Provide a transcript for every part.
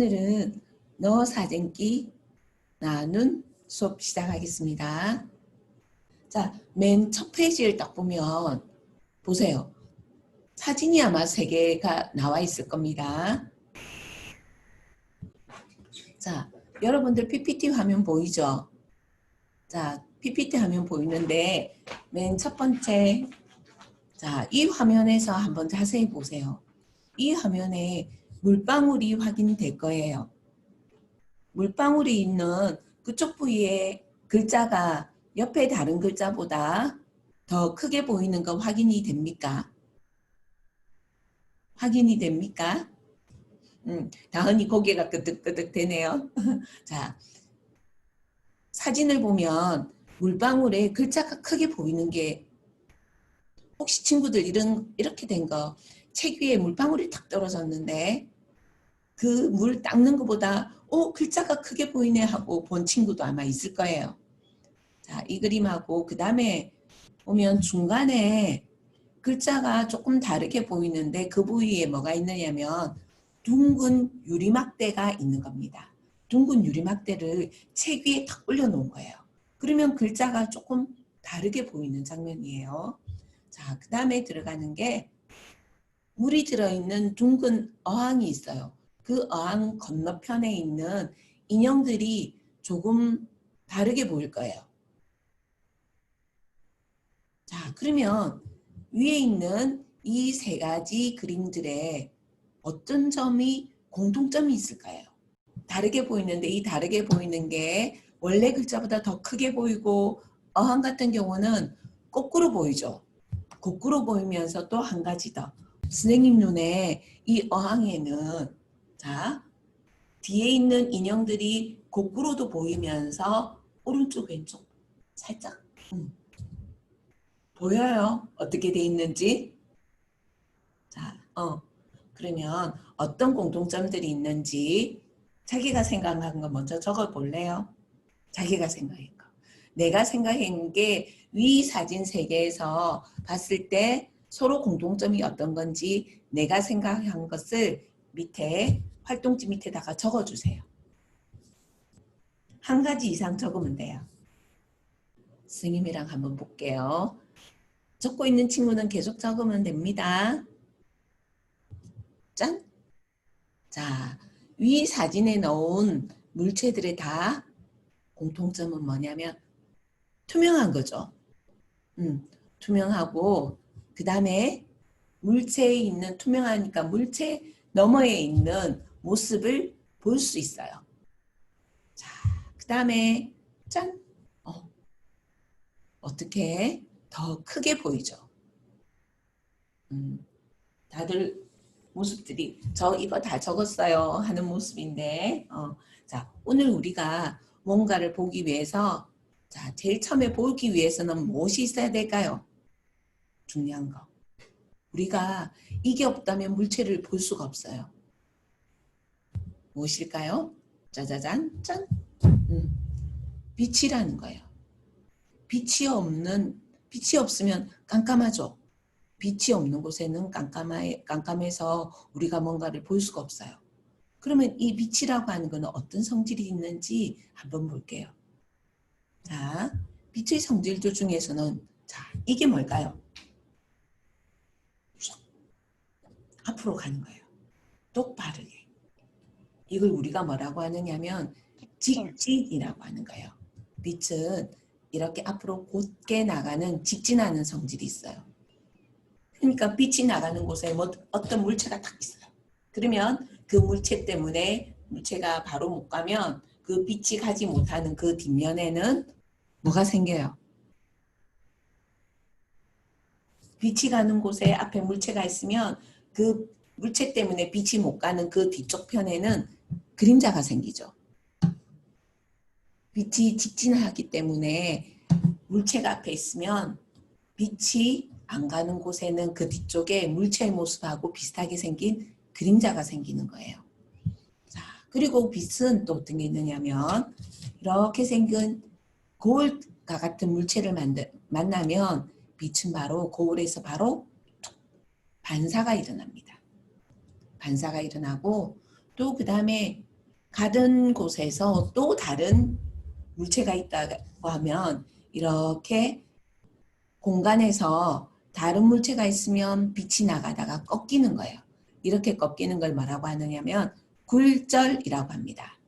오늘은 너 사진기 나눈 수업 시작하겠습니다. 자, 맨 첫 페이지를 딱 보면 보세요. 사진이 아마 3개가 나와 있을 겁니다. 자, 여러분들 PPT 화면 보이죠? 자, PPT 화면 보이는데 맨 첫 번째, 자, 이 화면에서 한번 자세히 보세요. 이 화면에 물방울이 확인될 거예요. 물방울이 있는 그쪽 부위에 글자가 옆에 다른 글자보다 더 크게 보이는 거 확인이 됩니까? 확인이 됩니까? 다은이 고개가 끄덕끄덕 되네요. 자, 사진을 보면 물방울에 글자가 크게 보이는 게 혹시 친구들 이렇게 된 거 책 위에 물방울이 탁 떨어졌는데 그 물 닦는 것보다 글자가 크게 보이네 하고 본 친구도 아마 있을 거예요. 자, 이 그림하고 그 다음에 보면 중간에 글자가 조금 다르게 보이는데 그 부위에 뭐가 있느냐면 둥근 유리막대가 있는 겁니다. 둥근 유리막대를 책 위에 탁 올려놓은 거예요. 그러면 글자가 조금 다르게 보이는 장면이에요. 자, 그 다음에 들어가는 게 물이 들어있는 둥근 어항이 있어요. 그 어항 건너편에 있는 인형들이 조금 다르게 보일 거예요. 자, 그러면 위에 있는 이 3가지 그림들의 어떤 점이 공통점이 있을까요? 다르게 보이는데 이 다르게 보이는 게 원래 글자보다 더 크게 보이고 어항 같은 경우는 거꾸로 보이죠. 거꾸로 보이면서 또 한 가지 더. 선생님 눈에 이 어항에는 자 뒤에 있는 인형들이 거꾸로도 보이면서 오른쪽 왼쪽 살짝 보여요? 어떻게 돼 있는지? 자, 그러면 어떤 공통점들이 있는지 자기가 생각한 거 먼저 적어 볼래요? 자기가 생각한 거. 내가 생각한 게 위 사진 3개에서 봤을 때 서로 공통점이 어떤 건지 내가 생각한 것을 밑에 활동지 밑에다가 적어주세요. 한 가지 이상 적으면 돼요. 선생님이랑 한번 볼게요. 적고 있는 친구는 계속 적으면 됩니다. 짠! 자, 위 사진에 넣은 물체들의 다 공통점은 뭐냐면 투명한 거죠. 투명하고 그 다음에 물체에 있는 투명하니까 물체 너머에 있는 모습을 볼 수 있어요. 자, 그 다음에 짠! 어떻게 더 크게 보이죠? 다들 모습들이 저 이거 다 적었어요 하는 모습인데 자, 오늘 우리가 뭔가를 보기 위해서 자, 제일 처음에 보기 위해서는 무엇이 있어야 될까요? 중요한 거. 우리가 이게 없다면 물체를 볼 수가 없어요. 무엇일까요? 짜자잔 짠. 빛이라는 거예요. 빛이 없으면 깜깜하죠. 빛이 없는 곳에는 깜깜해서 우리가 뭔가를 볼 수가 없어요. 그러면 이 빛이라고 하는 것은 어떤 성질이 있는지 한번 볼게요. 자, 빛의 성질들 중에서는 자, 이게 뭘까요? 앞으로 가는 거예요. 똑바르게. 이걸 우리가 뭐라고 하느냐면 직진이라고 하는 거예요. 빛은 이렇게 앞으로 곧게 나가는 직진하는 성질이 있어요. 그러니까 빛이 나가는 곳에 어떤 물체가 딱 있어요. 그러면 그 물체 때문에 물체가 바로 못 가면 그 빛이 가지 못하는 그 뒷면에는 뭐가 생겨요? 빛이 가는 곳에 앞에 물체가 있으면 그 물체 때문에 빛이 못 가는 그 뒤쪽 편에는 그림자가 생기죠. 빛이 직진하기 때문에 물체가 앞에 있으면 빛이 안 가는 곳에는 그 뒤쪽에 물체의 모습하고 비슷하게 생긴 그림자가 생기는 거예요. 자, 그리고 빛은 또 어떤 게 있느냐면 이렇게 생긴 거울과 같은 물체를 만나면 빛은 바로 거울에서 바로 반사가 일어납니다. 반사가 일어나고 또 그 다음에 가던 곳에서 또 다른 물체가 있다고 하면 이렇게 공간에서 다른 물체가 있으면 빛이 나가다가 꺾이는 거예요. 이렇게 꺾이는 걸 뭐라고 하느냐면 굴절이라고 합니다.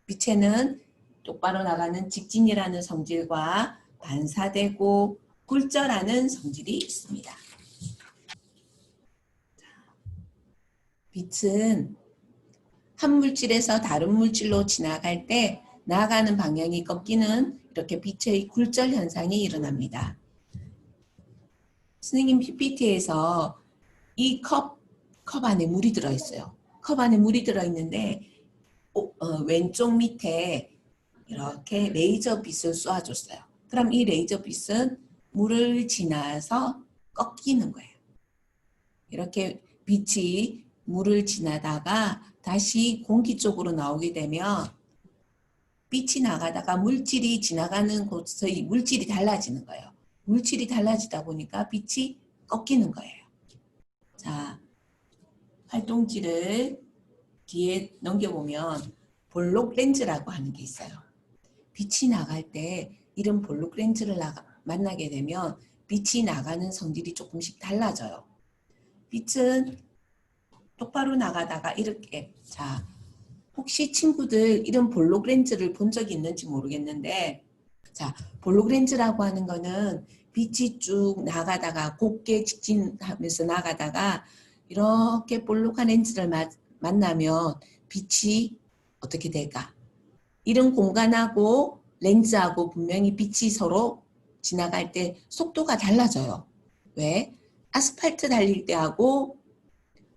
빛에는 똑바로 나가는 직진이라는 성질과 반사되고 굴절하는 성질이 있습니다. 빛은 한 물질에서 다른 물질로 지나갈 때 나가는 방향이 꺾이는 이렇게 빛의 굴절 현상이 일어납니다. 선생님 PPT에서 이 컵 안에 물이 들어있어요. 컵 안에 물이 들어있는데 왼쪽 밑에 이렇게 레이저 빛을 쏘아줬어요. 그럼 이 레이저 빛은 물을 지나서 꺾이는 거예요. 이렇게 빛이 물을 지나다가 다시 공기 쪽으로 나오게 되면 빛이 나가다가 물질이 지나가는 곳의 물질이 달라지는 거예요. 물질이 달라지다 보니까 빛이 꺾이는 거예요. 자, 활동지를 뒤에 넘겨보면 볼록 렌즈라고 하는 게 있어요. 빛이 나갈 때 이런 볼록 렌즈를 만나게 되면 빛이 나가는 성질이 조금씩 달라져요. 빛은 똑바로 나가다가 이렇게, 자, 혹시 친구들 이런 볼록 렌즈를 본 적이 있는지 모르겠는데, 자, 볼록 렌즈라고 하는 거는 빛이 쭉 나가다가 곱게 직진하면서 나가다가 이렇게 볼록한 렌즈를 만나면 빛이 어떻게 될까? 이런 공간하고 렌즈하고 분명히 빛이 서로 지나갈 때 속도가 달라져요. 왜? 아스팔트 달릴 때하고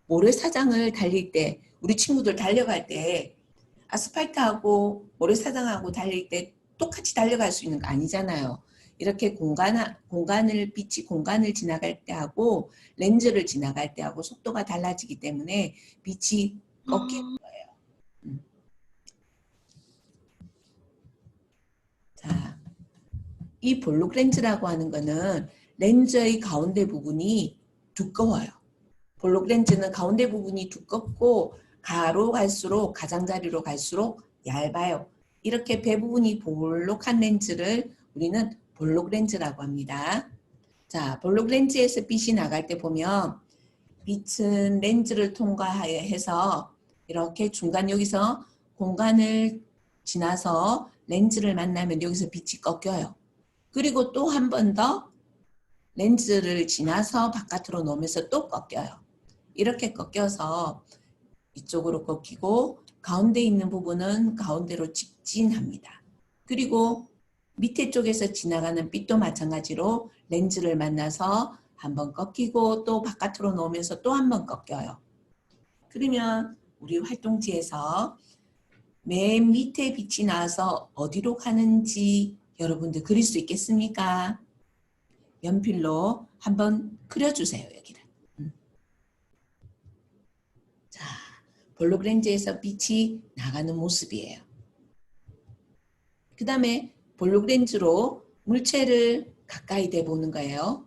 모래사장을 달릴 때, 우리 친구들 달려갈 때 아스팔트하고 모래사장하고 달릴 때 똑같이 달려갈 수 있는 거 아니잖아요. 이렇게 빛이 공간을 지나갈 때하고 렌즈를 지나갈 때하고 속도가 달라지기 때문에 빛이 꺾이는 거예요. 자, 이 볼록 렌즈라고 하는 거는 렌즈의 가운데 부분이 두꺼워요. 볼록 렌즈는 가운데 부분이 두껍고 가로 갈수록 가장자리로 갈수록 얇아요. 이렇게 배 부분이 볼록한 렌즈를 우리는 볼록 렌즈라고 합니다. 자, 볼록 렌즈에서 빛이 나갈 때 보면 빛은 렌즈를 통과해서 이렇게 중간 여기서 공간을 지나서 렌즈를 만나면 여기서 빛이 꺾여요. 그리고 또 한 번 더 렌즈를 지나서 바깥으로 놓으면서 또 꺾여요. 이렇게 꺾여서 이쪽으로 꺾이고 가운데 있는 부분은 가운데로 직진합니다. 그리고 밑에 쪽에서 지나가는 빛도 마찬가지로 렌즈를 만나서 한번 꺾이고 또 바깥으로 놓으면서 또 한 번 꺾여요. 그러면 우리 활동지에서 맨 밑에 빛이 나와서 어디로 가는지 여러분들 그릴 수 있겠습니까? 연필로 한번 그려주세요, 여기를. 자, 볼록 렌즈에서 빛이 나가는 모습이에요. 그 다음에 볼록 렌즈로 물체를 가까이 대보는 거예요.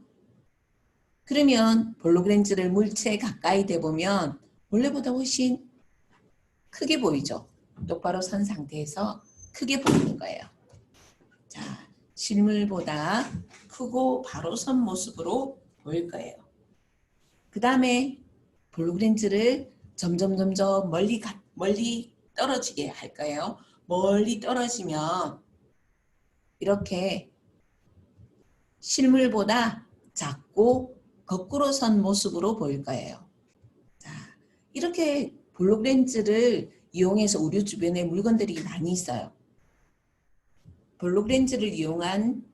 그러면 볼록 렌즈를 물체 가까이 대보면 원래보다 훨씬 크게 보이죠. 똑바로 선 상태에서 크게 보이는 거예요. 자, 실물보다 크고 바로 선 모습으로 보일 거예요. 그 다음에 볼록 렌즈를 점점 멀리 떨어지게 할 거예요. 멀리 떨어지면 이렇게 실물보다 작고 거꾸로 선 모습으로 보일 거예요. 자, 이렇게 볼록 렌즈를 이용해서 우리 주변에 물건들이 많이 있어요. 볼록 렌즈를 이용한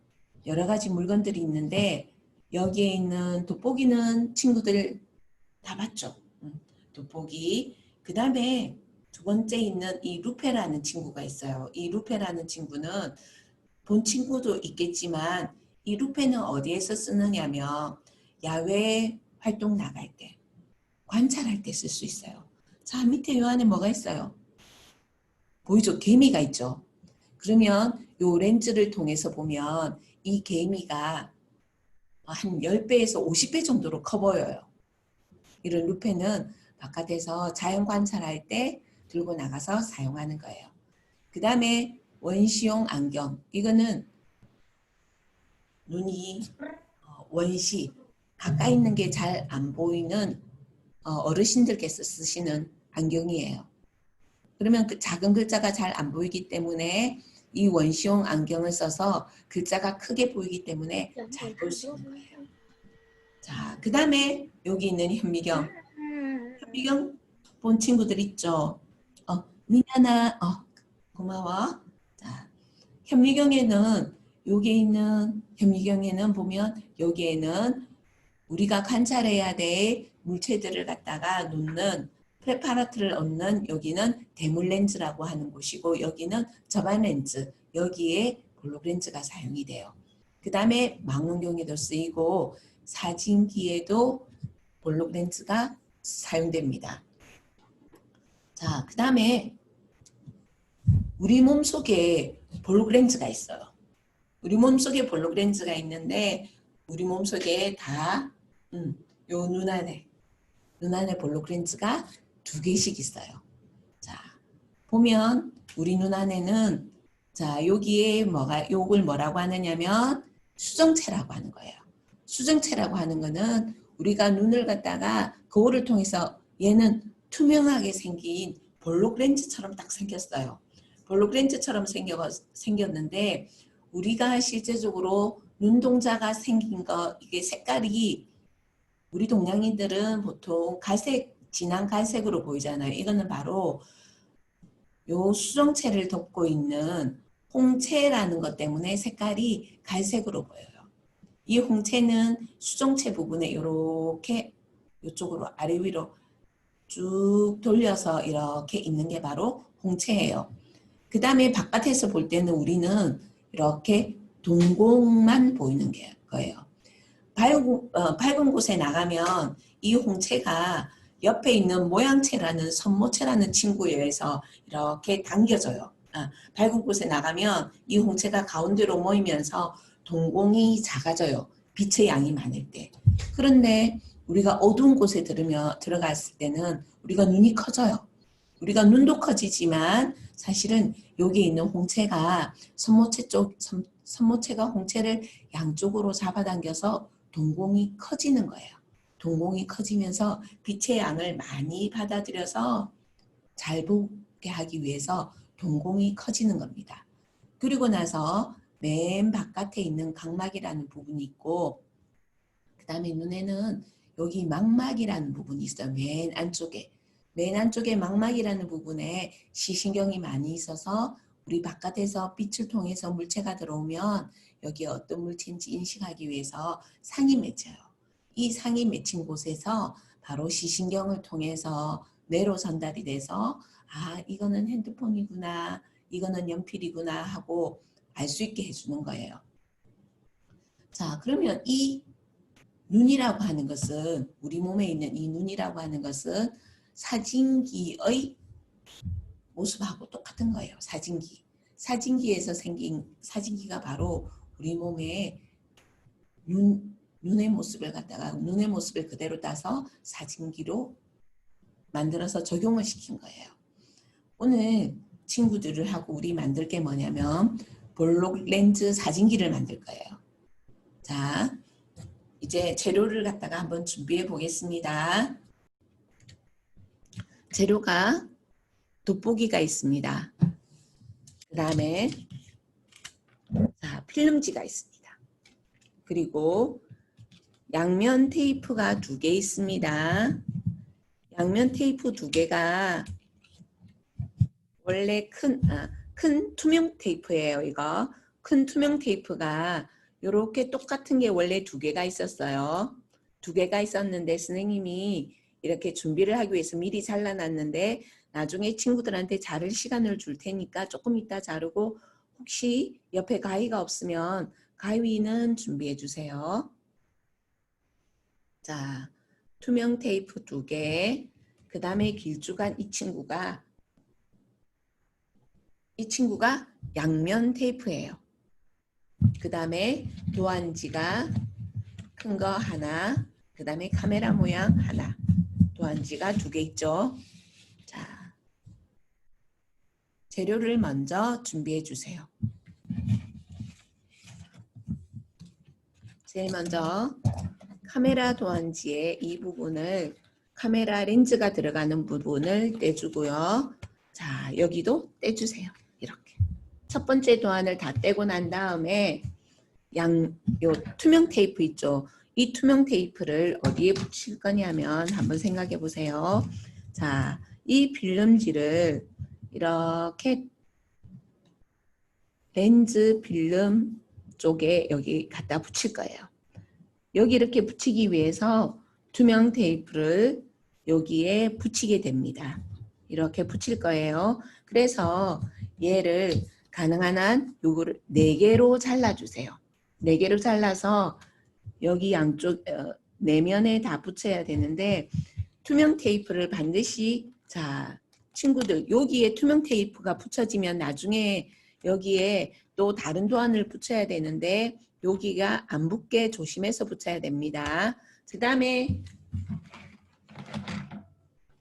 여러 가지 물건들이 있는데 여기에 있는 돋보기는 친구들 다 봤죠? 돋보기. 그 다음에 두 번째 있는 이 루페라는 친구가 있어요. 이 루페라는 친구는 본 친구도 있겠지만 이 루페는 어디에서 쓰느냐면 야외 활동 나갈 때 관찰할 때 쓸 수 있어요. 자, 밑에 요 안에 뭐가 있어요? 보이죠? 개미가 있죠. 그러면 요 렌즈를 통해서 보면 이 개미가 한 10배에서 50배 정도로 커 보여요. 이런 루페는 바깥에서 자연 관찰할 때 들고 나가서 사용하는 거예요. 그 다음에 원시용 안경. 이거는 눈이 원시, 가까이 있는 게 잘 안 보이는 어르신들께서 쓰시는 안경이에요. 그러면 그 작은 글자가 잘 안 보이기 때문에 이 원시용 안경을 써서 글자가 크게 보이기 때문에 잘 볼 수 있는 거예요. 자, 그 다음에 여기 있는 현미경. 현미경 본 친구들 있죠? 미나나, 고마워. 자, 현미경에는 여기 있는 현미경에는 보면 여기에는 우리가 관찰해야 될 물체들을 갖다가 놓는 프레파라트를 얻는 여기는 대물 렌즈라고 하는 곳이고 여기는 저반 렌즈, 여기에 볼록 렌즈가 사용이 돼요. 그 다음에 망원경에도 쓰이고 사진기에도 볼록 렌즈가 사용됩니다. 자, 그 다음에 우리 몸속에 볼록 렌즈가 있어요. 우리 몸속에 볼록 렌즈가 있는데 우리 몸속에 다 요 눈 안에 볼록 렌즈가 2개씩 있어요. 자, 보면 우리 눈 안에는 자, 여기에 요걸 뭐라고 하느냐면 수정체라고 하는 거예요. 수정체라고 하는 거는 우리가 눈을 갖다가 거울을 통해서 얘는 투명하게 생긴 볼록 렌즈처럼 딱 생겼어요. 볼록 렌즈처럼 생겼는데 우리가 실제적으로 눈동자가 생긴 거 이게 색깔이 우리 동양인들은 보통 갈색, 진한 갈색으로 보이잖아요. 이거는 바로 요 수정체를 덮고 있는 홍채라는 것 때문에 색깔이 갈색으로 보여요. 이 홍채는 수정체 부분에 이렇게 이쪽으로 아래 위로 쭉 돌려서 이렇게 있는 게 바로 홍채예요. 그 다음에 바깥에서 볼 때는 우리는 이렇게 동공만 보이는 거예요. 밝은 곳에 나가면 이 홍채가 옆에 있는 모양체라는 선모체라는 친구에 의해서 이렇게 당겨져요. 밝은 곳에 나가면 이 홍채가 가운데로 모이면서 동공이 작아져요. 빛의 양이 많을 때. 그런데 우리가 어두운 곳에 들어갔을 때는 우리가 눈이 커져요. 우리가 눈도 커지지만 사실은 여기 있는 홍채가 선모체가 홍채를 양쪽으로 잡아당겨서 동공이 커지는 거예요. 동공이 커지면서 빛의 양을 많이 받아들여서 잘 보게 하기 위해서 동공이 커지는 겁니다. 그리고 나서 맨 바깥에 있는 각막이라는 부분이 있고 그 다음에 눈에는 여기 망막이라는 부분이 있어요. 맨 안쪽에 망막이라는 부분에 시신경이 많이 있어서 우리 바깥에서 빛을 통해서 물체가 들어오면 여기에 어떤 물체인지 인식하기 위해서 상이 맺혀요. 이 상이 맺힌 곳에서 바로 시신경을 통해서 뇌로 전달이 돼서 이거는 핸드폰이구나, 이거는 연필이구나 하고 알 수 있게 해주는 거예요. 자, 그러면 이 눈이라고 하는 것은 우리 몸에 있는 이 눈이라고 하는 것은 사진기의 모습하고 똑같은 거예요. 사진기에서 생긴 사진기가 바로 우리 몸에 눈의 모습을 갖다가 눈의 모습을 그대로 따서 사진기로 만들어서 적용을 시킨 거예요. 오늘 친구들을 하고 우리 만들 게 뭐냐면 볼록 렌즈 사진기를 만들 거예요. 자, 이제 재료를 갖다가 한번 준비해 보겠습니다. 재료가 돋보기가 있습니다. 그 다음에 필름지가 있습니다. 그리고 양면 테이프가 2개 있습니다. 양면 테이프 2개가 원래 큰 투명 테이프예요. 이거 큰 투명 테이프가 이렇게 똑같은 게 원래 2개가 있었어요. 2개가 있었는데 선생님이 이렇게 준비를 하기 위해서 미리 잘라놨는데 나중에 친구들한테 자를 시간을 줄 테니까 조금 이따 자르고 혹시 옆에 가위가 없으면 가위는 준비해 주세요. 자, 투명 테이프 2개, 그 다음에 길쭉한 이 친구가 양면 테이프예요. 그 다음에 도안지가 큰 거 하나, 그 다음에 카메라 모양 하나, 도안지가 2개 있죠. 자, 재료를 먼저 준비해 주세요. 제일 먼저 카메라 도안지의 이 부분을 카메라 렌즈가 들어가는 부분을 떼주고요. 자, 여기도 떼주세요. 이렇게. 첫 번째 도안을 다 떼고 난 다음에 요 투명 테이프 있죠? 이 투명 테이프를 어디에 붙일 거냐면 한번 생각해 보세요. 자, 이 필름지를 이렇게 렌즈 필름 쪽에 여기 갖다 붙일 거예요. 여기 이렇게 붙이기 위해서 투명 테이프를 여기에 붙이게 됩니다. 이렇게 붙일 거예요. 그래서 얘를 가능한 한 요거를 4개로 잘라주세요. 4개로 잘라서 여기 양쪽 내면에 다 붙여야 되는데 투명 테이프를 반드시 자 친구들 여기에 투명 테이프가 붙여지면 나중에 여기에 또 다른 도안을 붙여야 되는데 여기가 안 붙게 조심해서 붙여야 됩니다. 그 다음에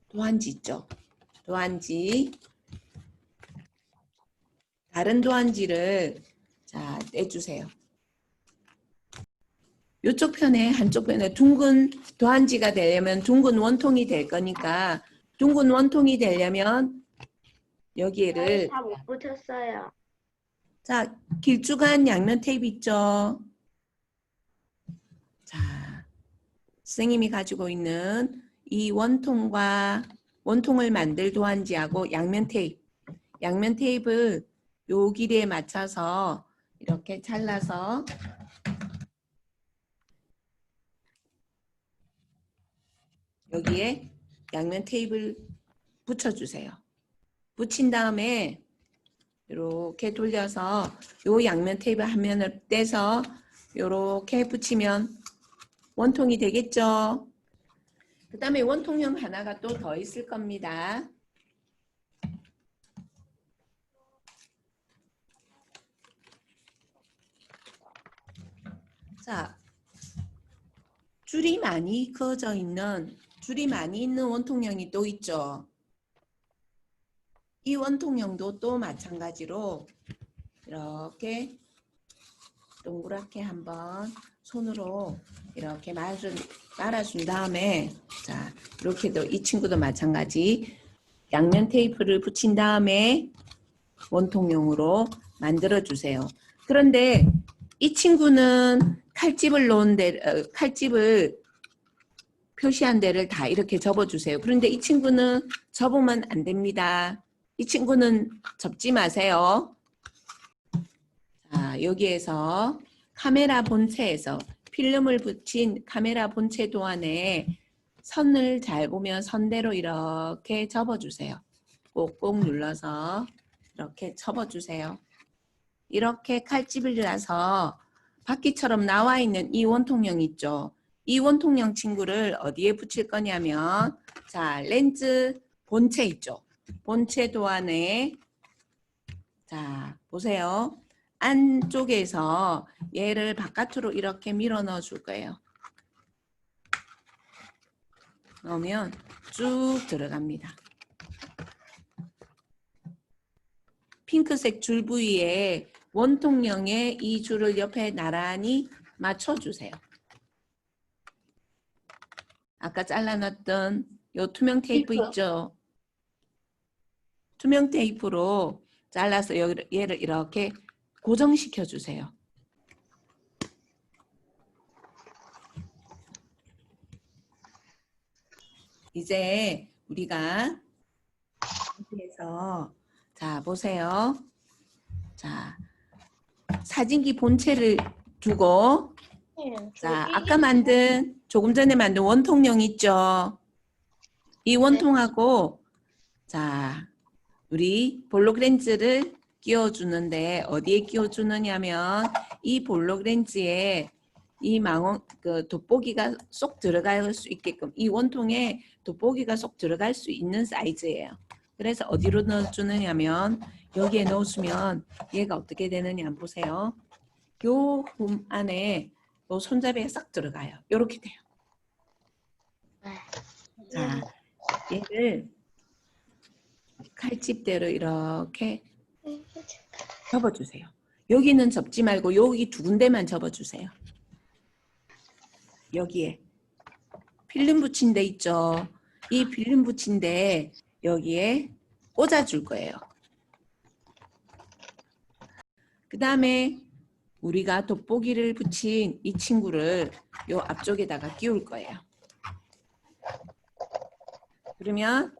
도안지 있죠. 도안지 다른 도안지를 자 떼주세요. 이쪽 편에 한쪽 편에 둥근 도안지가 되려면 둥근 원통이 될 거니까 둥근 원통이 되려면 여기를 다 못 붙였어요. 자 길쭉한 양면 테이프 있죠. 자 선생님이 가지고 있는 이 원통과 원통을 만들 도안지하고 양면 테이프 요 길이에 맞춰서 이렇게 잘라서 여기에 양면 테이프를 붙여주세요. 붙인 다음에 이렇게 돌려서 요 양면 테이프 한 면을 떼서 이렇게 붙이면 원통이 되겠죠. 그 다음에 원통형 하나가 또 더 있을 겁니다. 자, 줄이 많이 그어져 있는 줄이 많이 있는 원통형이 또 있죠. 이 원통형도 또 마찬가지로 이렇게 동그랗게 한번 손으로 이렇게 말아준 다음에 자 이렇게도 이 친구도 마찬가지 양면 테이프를 붙인 다음에 원통형으로 만들어 주세요. 그런데 이 친구는 칼집을 놓은 칼집을 표시한 데를 다 이렇게 접어주세요. 그런데 이 친구는 접으면 안 됩니다. 이 친구는 접지 마세요. 자, 여기에서 카메라 본체에서 필름을 붙인 카메라 본체 도안에 선을 잘 보면 선대로 이렇게 접어주세요. 꼭꼭 눌러서 이렇게 접어주세요. 이렇게 칼집을 놔서 바퀴처럼 나와 있는 이 원통형 있죠. 이 원통형 친구를 어디에 붙일 거냐면 자 렌즈 본체 있죠. 본체 도안에 자 보세요. 안쪽에서 얘를 바깥으로 이렇게 밀어 넣어 줄 거예요. 넣으면 쭉 들어갑니다. 핑크색 줄 부위에 원통형의 이 줄을 옆에 나란히 맞춰주세요. 아까 잘라놨던 요 투명 테이프 있죠? 투명 테이프로 잘라서 얘를 이렇게 고정시켜 주세요. 이제 우리가 여기에서 자 보세요. 자 사진기 본체를 두고 자 아까 만든 조금 전에 만든 원통형 있죠. 이 원통하고 자 우리 볼록 렌즈를 끼워주는데 어디에 끼워주느냐면 이 볼록 렌즈에 이 망원 그 돋보기가 쏙 들어갈 수 있게끔 이 원통에 돋보기가 쏙 들어갈 수 있는 사이즈예요. 그래서 어디로 넣어주느냐면 여기에 넣어주면 얘가 어떻게 되느냐 한번 보세요. 요 홈 안에 요 손잡이가 싹 들어가요. 이렇게 돼요. 자, 얘를 칼집대로 이렇게 접어주세요. 여기는 접지 말고 여기 두 군데만 접어주세요. 여기에 필름 붙인 데 있죠. 이 필름 붙인 데 여기에 꽂아줄 거예요. 그 다음에 우리가 돋보기를 붙인 이 친구를 요 앞쪽에다가 끼울 거예요. 그러면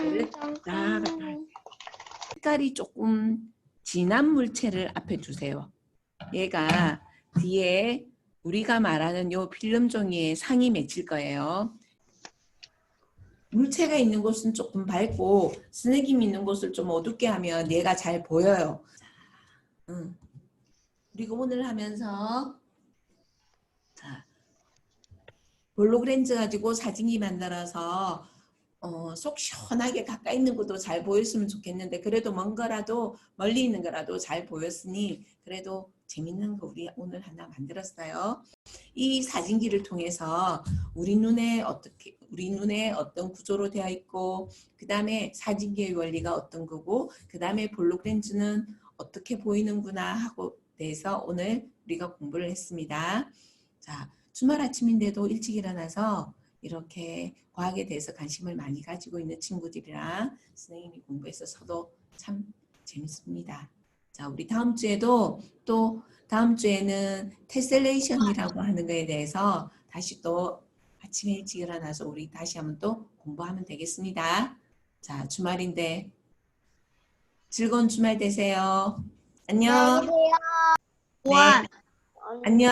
얘를 딱 색깔이 조금 진한 물체를 앞에 두세요. 얘가 뒤에 우리가 말하는 요 필름 종이에 상이 맺힐 거예요. 물체가 있는 곳은 조금 밝고 스네김 있는 곳을 좀 어둡게 하면 얘가 잘 보여요. 그리고 오늘 하면서 자, 볼로그랜즈 가지고 사진기 만들어서 속 시원하게 가까이 있는 것도 잘 보였으면 좋겠는데 그래도 먼 거라도 멀리 있는 거라도 잘 보였으니 그래도 재밌는 거 우리 오늘 하나 만들었어요. 이 사진기를 통해서 우리 눈에 어떤 구조로 되어 있고 그 다음에 사진기의 원리가 어떤 거고 그 다음에 볼로그랜즈는 어떻게 보이는구나 하고 대해서 오늘 우리가 공부를 했습니다. 자, 주말 아침인데도 일찍 일어나서 이렇게 과학에 대해서 관심을 많이 가지고 있는 친구들이랑 선생님이 공부해서 저도 참 재밌습니다. 자, 우리 다음 주에도 또 다음 주에는 테셀레이션이라고 하는 거에 대해서 다시 또 아침에 일찍 일어나서 우리 다시 한번 또 공부하면 되겠습니다. 자, 주말인데 즐거운 주말 되세요. 안녕. 안녕히 계세요. 네, 안녕.